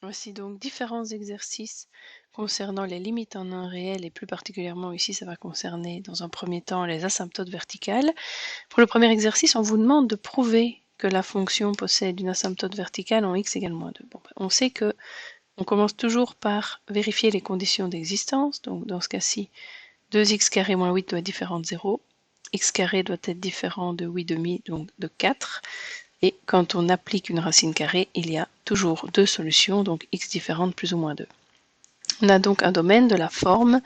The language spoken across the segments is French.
Voici donc différents exercices concernant les limites en un réel et plus particulièrement ici ça va concerner dans un premier temps les asymptotes verticales. Pour le premier exercice, on vous demande de prouver que la fonction possède une asymptote verticale en x égale moins 2. Bon, on sait que on commence toujours par vérifier les conditions d'existence, donc dans ce cas-ci 2x carré moins 8 doit être différent de 0, x carré doit être différent de 8 demi, donc de 4. Et quand on applique une racine carrée, il y a toujours deux solutions, donc x différentes plus ou moins 2. On a donc un domaine de la forme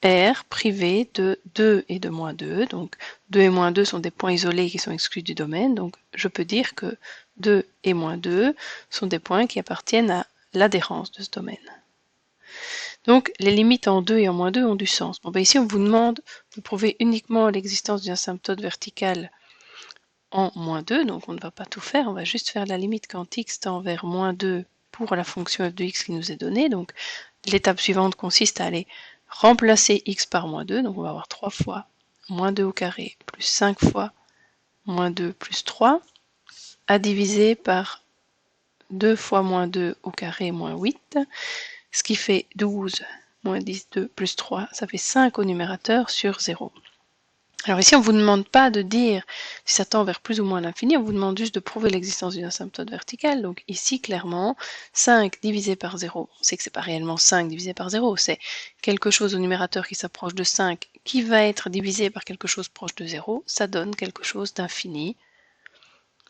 R privé de 2 et de moins 2. Donc 2 et moins 2 sont des points isolés qui sont exclus du domaine. Donc je peux dire que 2 et moins 2 sont des points qui appartiennent à l'adhérence de ce domaine. Donc les limites en 2 et en moins 2 ont du sens. Bon, ben ici on vous demande de prouver uniquement l'existence d'une asymptote verticale en moins 2, donc on ne va pas tout faire, on va juste faire la limite quand x tend vers moins 2 pour la fonction f de x qui nous est donnée. Donc l'étape suivante consiste à aller remplacer x par moins 2, donc on va avoir 3 fois moins 2 au carré plus 5 fois moins 2 plus 3, à diviser par 2 fois moins 2 au carré moins 8, ce qui fait 12 moins 10, 2 plus 3, ça fait 5 au numérateur sur 0. Alors ici, on ne vous demande pas de dire si ça tend vers plus ou moins l'infini, on vous demande juste de prouver l'existence d'une asymptote verticale. Donc ici, clairement, 5 divisé par 0, on sait que ce n'est pas réellement 5 divisé par 0, c'est quelque chose au numérateur qui s'approche de 5 qui va être divisé par quelque chose proche de 0, ça donne quelque chose d'infini,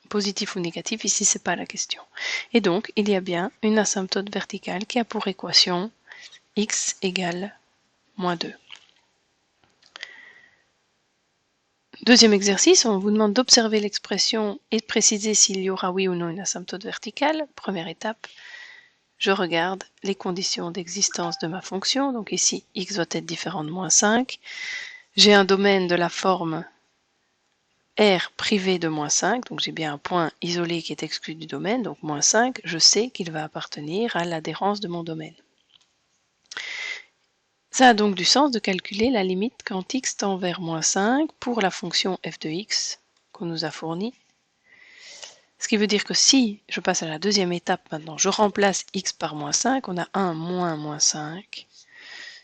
positif ou négatif, ici c'est pas la question. Et donc, il y a bien une asymptote verticale qui a pour équation x égale moins 2. Deuxième exercice, on vous demande d'observer l'expression et de préciser s'il y aura oui ou non une asymptote verticale. Première étape, je regarde les conditions d'existence de ma fonction. Donc ici, x doit être différent de moins 5. J'ai un domaine de la forme R privé de moins 5, donc j'ai bien un point isolé qui est exclu du domaine, donc moins 5, je sais qu'il va appartenir à l'adhérence de mon domaine. Ça a donc du sens de calculer la limite quand x tend vers moins 5 pour la fonction f de x qu'on nous a fournie. Ce qui veut dire que si je passe à la deuxième étape maintenant, je remplace x par moins 5, on a 1 moins 5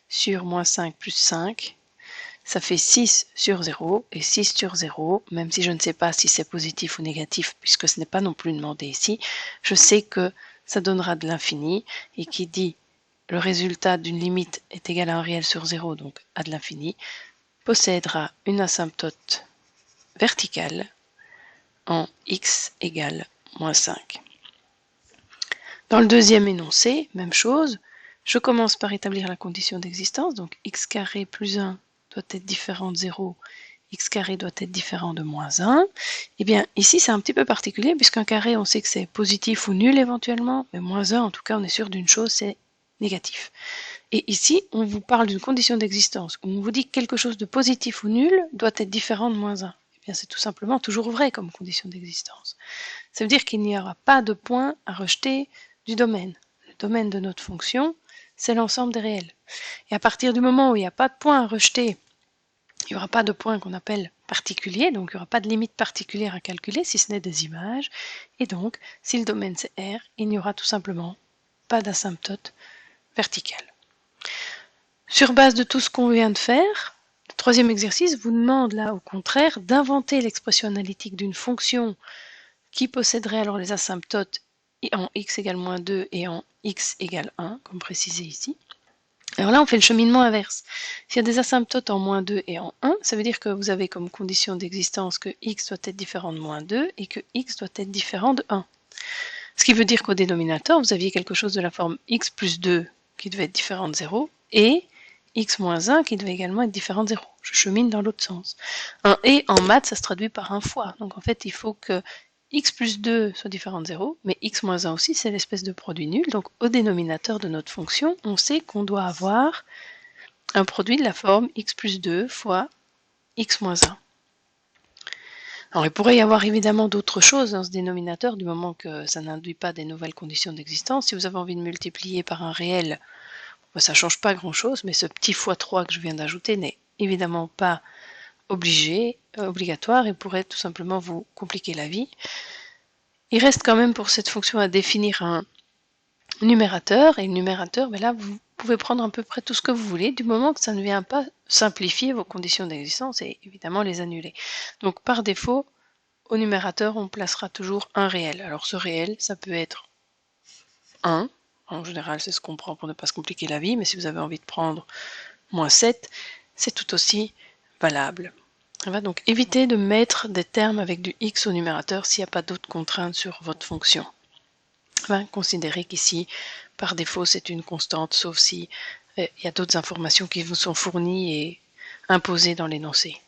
sur moins 5 plus 5, ça fait 6 sur 0, et 6 sur 0, même si je ne sais pas si c'est positif ou négatif, puisque ce n'est pas non plus demandé ici, je sais que ça donnera de l'infini, et qui dit le résultat d'une limite est égal à un réel sur 0, donc à de l'infini, possédera une asymptote verticale en x égale moins 5. Dans le deuxième énoncé, même chose, je commence par établir la condition d'existence, donc x carré plus 1 doit être différent de 0, x carré doit être différent de moins 1. Eh bien, ici, c'est un petit peu particulier, puisqu'un carré, on sait que c'est positif ou nul éventuellement, mais moins 1, en tout cas, on est sûr d'une chose, c'est négatif. Et ici, on vous parle d'une condition d'existence, où on vous dit que quelque chose de positif ou nul doit être différent de moins 1. Eh bien, c'est tout simplement toujours vrai comme condition d'existence. Ça veut dire qu'il n'y aura pas de point à rejeter du domaine. Le domaine de notre fonction, c'est l'ensemble des réels. Et à partir du moment où il n'y a pas de point à rejeter, il n'y aura pas de point qu'on appelle particulier, donc il n'y aura pas de limite particulière à calculer, si ce n'est des images. Et donc, si le domaine c'est R, il n'y aura tout simplement pas d'asymptote verticale. Sur base de tout ce qu'on vient de faire, le troisième exercice vous demande là au contraire d'inventer l'expression analytique d'une fonction qui posséderait alors les asymptotes en x égale moins 2 et en x égale 1, comme précisé ici. Alors là, on fait le cheminement inverse. S'il y a des asymptotes en moins 2 et en 1, ça veut dire que vous avez comme condition d'existence que x doit être différent de moins 2 et que x doit être différent de 1. Ce qui veut dire qu'au dénominateur, vous aviez quelque chose de la forme x plus 2 qui devait être différent de 0 et x moins 1 qui devait également être différent de 0. Je chemine dans l'autre sens. Un et en maths, ça se traduit par un fois. Donc en fait, il faut que x plus 2 soit différent de 0, mais x moins 1 aussi, c'est l'espèce de produit nul. Donc au dénominateur de notre fonction, on sait qu'on doit avoir un produit de la forme x plus 2 fois x moins 1. Alors il pourrait y avoir évidemment d'autres choses dans ce dénominateur du moment que ça n'induit pas des nouvelles conditions d'existence. Si vous avez envie de multiplier par un réel, ça ne change pas grand-chose, mais ce petit x3 que je viens d'ajouter n'est évidemment pas obligatoire et pourrait tout simplement vous compliquer la vie. Il reste quand même pour cette fonction à définir un numérateur, et le numérateur, ben là, vous pouvez prendre à peu près tout ce que vous voulez, du moment que ça ne vient pas simplifier vos conditions d'existence et évidemment les annuler. Donc par défaut, au numérateur, on placera toujours un réel. Alors ce réel, ça peut être 1, en général c'est ce qu'on prend pour ne pas se compliquer la vie, mais si vous avez envie de prendre -7, c'est tout aussi valable. Donc évitez de mettre des termes avec du x au numérateur s'il n'y a pas d'autres contraintes sur votre fonction. Considérez qu'ici, par défaut, c'est une constante, sauf si il y a d'autres informations qui vous sont fournies et imposées dans l'énoncé.